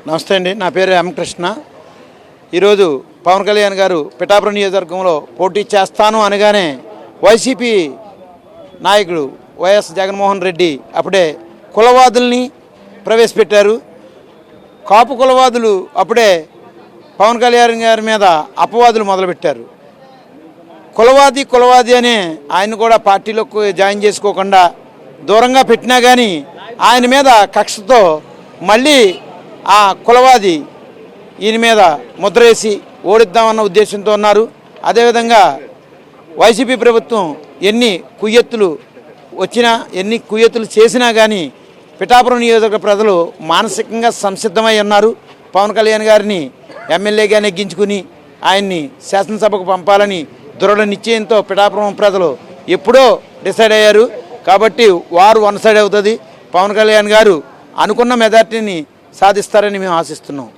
నమస్తే అండి, నా పేరు ఎం కృష్ణ. ఈరోజు పవన్ కళ్యాణ్ గారు పిఠాపురం నియోజకవర్గంలో పోటీ చేస్తాను అనగానే వైసీపీ నాయకుడు వైఎస్ జగన్మోహన్ రెడ్డి అప్పుడే కులవాదుల్ని ప్రవేశపెట్టారు. కాపు కులవాదులు అప్పుడే పవన్ కళ్యాణ్ గారి మీద అపవాదులు మొదలుపెట్టారు. కులవాది అనే ఆయన కూడా పార్టీలోకి జాయిన్ చేసుకోకుండా దూరంగా పెట్టినా కానీ ఆయన మీద కక్షతో మళ్ళీ ఆ కులవాది ఈయన మీద ముద్రేసి ఓడిద్దామన్న ఉద్దేశంతో ఉన్నారు. అదేవిధంగా వైసీపీ ప్రభుత్వం ఎన్ని కుయ్యెత్తులు వచ్చినా ఎన్ని కుయ్యెత్తులు చేసినా కానీ పిఠాపురం నియోజకవర్గ ప్రజలు మానసికంగా సంసిద్ధమై ఉన్నారు. పవన్ కళ్యాణ్ గారిని ఎమ్మెల్యేగా నెగ్గించుకుని ఆయన్ని శాసనసభకు పంపాలని దృఢ నిశ్చయంతో పిఠాపురం ప్రజలు ఎప్పుడో డిసైడ్ అయ్యారు. కాబట్టి వారు వన్ సైడ్ అవుతుంది. పవన్ కళ్యాణ్ గారు అనుకున్న మెజార్టీని సాధిస్తారని మేము ఆశిస్తున్నాం.